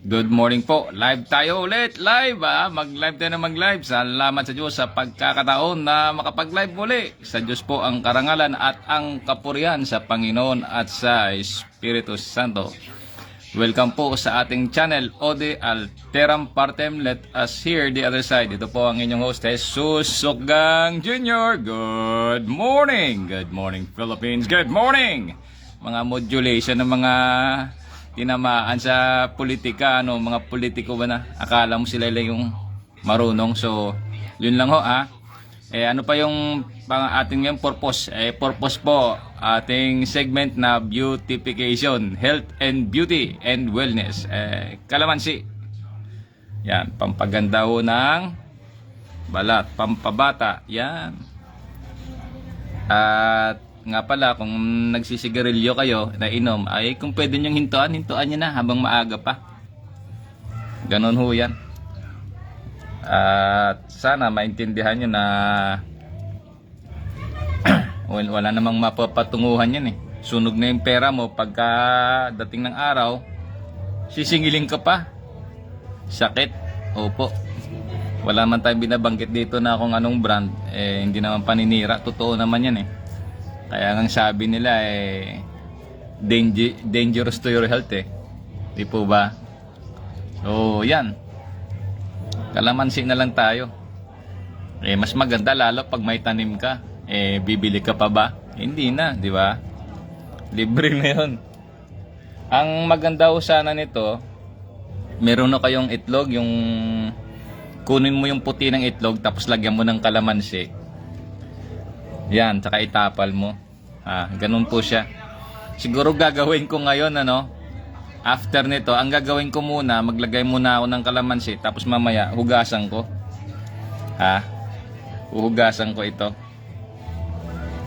Good morning po. Live tayo ulit. Live Mag-live tayo na mag-live. Salamat sa Diyos sa pagkakataon na makapag-live muli. Sa Diyos po ang karangalan at ang kapurihan sa Panginoon at sa Espiritu Santo. Welcome po sa ating channel, Ode Alteram Partem. Let us hear the other side. Ito po ang inyong host, Jesus Sokgang Jr. Good morning. Good morning, Philippines. Good morning. Mga modulation ng mga tinamaan sa politika, mga politiko ba na akala mo sila lang yung marunong. So yun lang ho. Ano pa yung ating yung purpose? Purpose po ating segment na beautification, health and beauty and wellness. Kalamansi, yan, pampaganda ho ng balat, pampabata, yan. At nga pala, kung nagsisigarilyo kayo na inom, ay kung pwede nyong hintuan nyo na habang maaga pa. Ganon ho yan. At sana maintindihan nyo na wala namang mapapatunguhan yan eh. Sunog na yung pera mo pagka dating ng araw, sisingiling ka pa. Sakit. Opo. Wala man tayong binabanggit dito na kung anong brand. Hindi naman paninira. Totoo naman yan eh. Kaya nga sabi nila dangerous to your health eh. Di po ba? So yan. Kalamansi na lang tayo. Mas maganda lalo pag may tanim ka. Bibili ka pa ba? Hindi na, di ba? Libre na yun. Ang maganda ho sana nito, meron na kayong itlog, yung kunin mo yung puti ng itlog tapos lagyan mo ng kalamansi. Yan, tsaka itapal mo. Ganun po siya. Siguro gagawin ko ngayon, after nito, ang gagawin ko muna, maglagay muna ako ng kalamansi, tapos mamaya, hugasan ko. Uhugasan ko ito.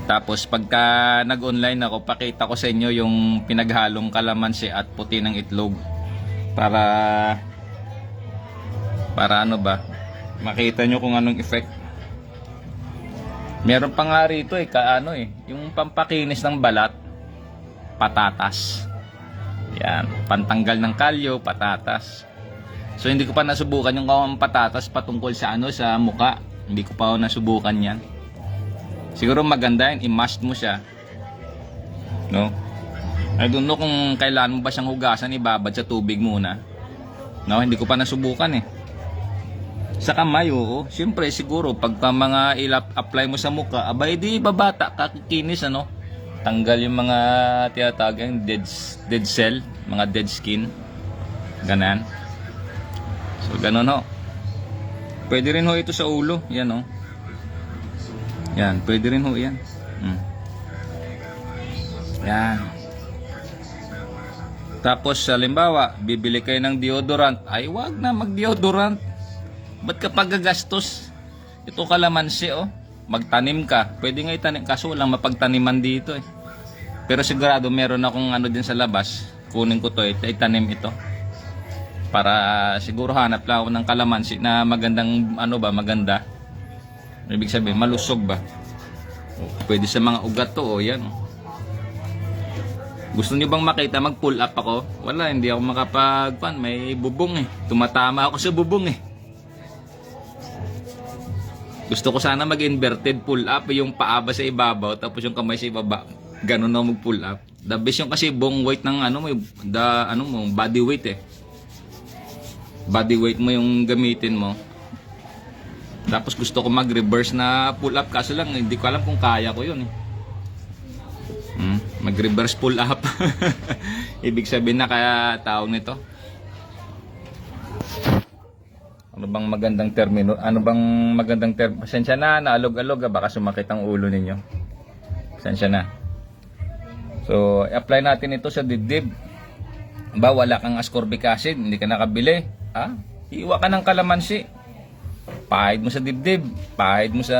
Tapos, pagka nag-online ako, pakita ko sa inyo yung pinaghalong kalamansi at puti ng itlog. Para makita nyo kung anong effect. Meron pa nga rito yung pampakinis ng balat, patatas. Yan, pantanggal ng kalyo, patatas. So hindi ko pa nasubukan yung patatas patungkol sa sa muka. Hindi ko pa nasubukan yan. Siguro maganda yan, i-mash mo siya. No? I don't know kung kailan mo ba siyang hugasan, ibabad sa tubig muna. No, hindi ko pa nasubukan eh. Sa kamay, oo. Siyempre, siguro, pagka mga apply mo sa mukha, abay, di babata, kakikinis, Tanggal yung mga tinatawag yung dead cell, mga dead skin. Ganan. So, ganon ho. Pwede rin ho ito sa ulo. Yan, Yan, pwede rin ho yan. Yan. Tapos, halimbawa, bibili kayo ng deodorant. Ay, wag na mag-deodorant. Ba't kapag gagastos? Ito kalamansi, magtanim ka. Pwede nga itanim, kaso walang mapagtaniman dito eh. Pero sigurado meron akong din sa labas. Kunin ko to, itanim ito. Para siguro hanap lang ako ng kalamansi na magandang, maganda. Ibig sabihin, malusog ba? Pwede sa mga ugat to, yan. Gusto niyo bang makita, mag-pull up ako? Wala, hindi ako may bubong eh. Tumatama ako sa bubong eh. Gusto ko sana mag-inverted pull up, yung paa ba sa ibabaw, tapos yung kamay sa ibaba. Ganun na mag-pull up. The best yung kasi buong weight ng body weight eh. Body weight mo yung gamitin mo. Tapos gusto ko mag-reverse na pull up, kaso lang hindi ko alam kung kaya ko yun eh. Mag-reverse pull up. Ibig sabihin na kaya tawag nito. Ano bang magandang termino? Pasensya na, naalog-alog, baka sumakit ang ulo ninyo. Pasensya na. So, apply natin ito sa dibdib. Wala kang ascorbic acid, hindi ka nakabili. Hiwa ka ng kalamansi. Pahid mo sa dibdib, pahid mo sa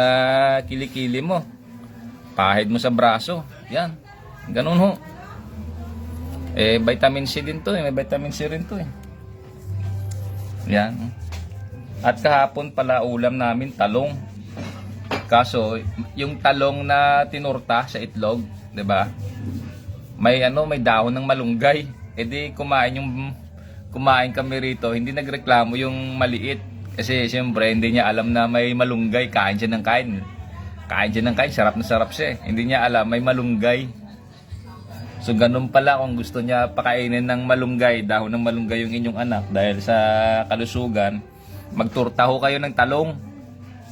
kilikili mo, pahid mo sa braso. Yan. Ganun ho. Vitamin C din to, may vitamin C rin to eh. Yan. At kahapon pala ulam namin talong. Kaso yung talong na tinurta sa itlog, 'di ba? May may dahon ng malunggay. Di kumain yung kumain kami rito, hindi nagreklamo yung maliit. Kasi siyempre, hindi niya alam na may malunggay. Kain siya ng kain. Kain siya ng kain. Sarap na sarap siya. Hindi niya alam, may malunggay. So, ganun pala kung gusto niya pakainin ng malunggay, dahon ng malunggay yung inyong anak dahil sa kalusugan, magturtaho kayo ng talong.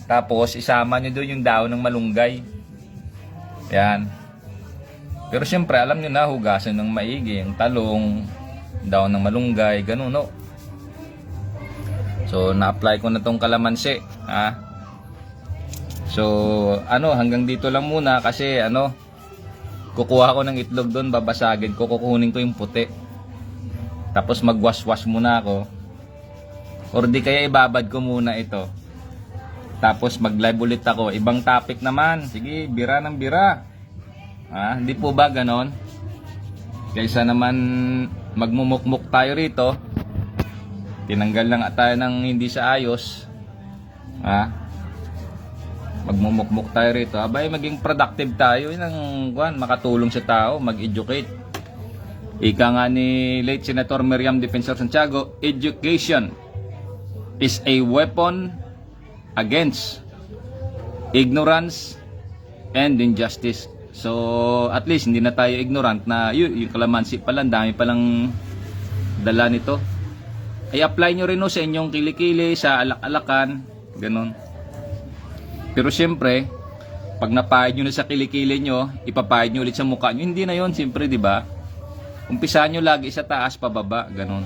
Tapos, isama niyo doon yung dahon ng malunggay. Yan. Pero siyempre, alam niyo na, hugasan ng maigi, yung talong, dahon ng malunggay, ganun, no? So, na-apply ko na tong kalamansi, ha? So, hanggang dito lang muna kasi, kukuha ko ng itlog doon, babasagin ko, kukunin ko yung puti. Tapos magwash-wash muna ako. Or di kaya ibabad ko muna ito. Tapos mag-live ulit ako. Ibang topic naman. Sige, bira ng bira. Hindi po ba ganon? Kaysa naman magmumukmuk tayo rito. Tinanggal lang tayo ng hindi sa ayos. Magmumukmuk tayo rito. Abay, maging productive tayo. Yun ang makatulong sa tao, mag-educate. Ika nga ni late Senator Miriam Defensor Santiago, education is a weapon against ignorance and injustice. So, at least hindi na tayo ignorant na yung kalamansi pala, dami palang dala nito. I-apply nyo rin sa inyong kilikili, sa alak-alakan, ganun. Pero siyempre, pag napahid nyo na sa kilikili nyo, ipapahid nyo ulit sa mukha nyo, hindi na yon, siyempre, di ba? Umpisahan nyo lagi sa taas, pababa, ganun.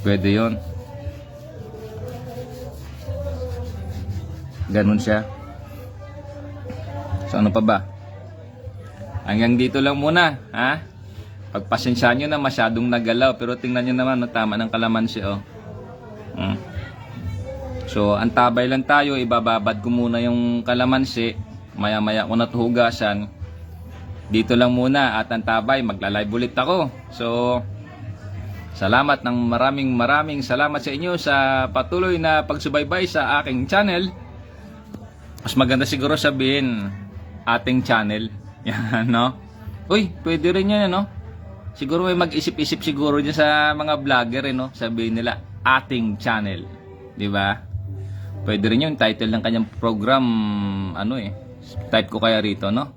Pwede yon. Ganun siya. So, ano pa ba? Hanggang dito lang muna, ha? Pagpasensyahan nyo na masyadong nagalaw, pero tingnan nyo naman, tama ng kalamansi, oh. So, antabay lang tayo, ibababad ko muna yung kalamansi, maya-maya ko na hugasan. Dito lang muna at antabay, magla-live ulit ako. So, salamat ng maraming salamat sa inyo sa patuloy na pagsubaybay sa aking channel. Mas maganda siguro sabihin ating channel. Yan, no? Uy, pwede rin yan, no? Siguro may mag-isip-isip siguro dyan sa mga vlogger, no? Sabihin nila, ating channel. Di ba? Pwede rin yung title ng kanyang program, type ko kaya rito, no?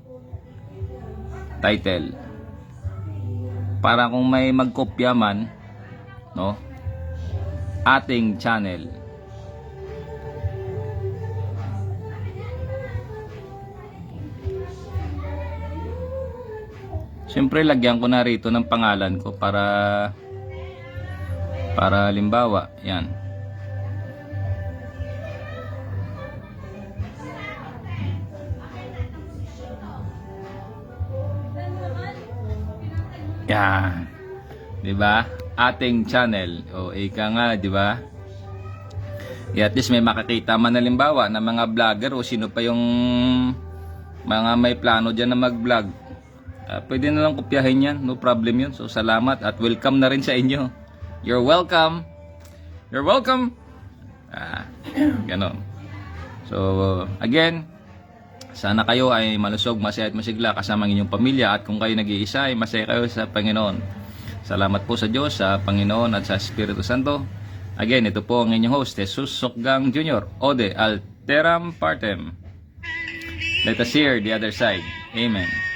Title. Para kung may magkopya man, no? Ating channel. Siyempre, lagyan ko na rito ng pangalan ko para limbawa, yan. Yan. 'Di ba? Ating channel. O ika nga, 'di ba? At least may makakita man na limbawa na mga vlogger o sino pa yung mga may plano diyan na mag-vlog. Pwede na lang kopyahin yan, no problem yun. So salamat at welcome na rin sa inyo. You're welcome. You're welcome. Ganon. So again, sana kayo ay malusog, masaya at masigla kasama ng inyong pamilya, at kung kayo nag-iisa ay masaya kayo sa Panginoon. Salamat po sa Diyos, sa Panginoon at sa Espiritu Santo. Again, ito po ang inyong host, Jesus Sokgang Jr. Ode Alteram Partem. Let us hear the other side. Amen.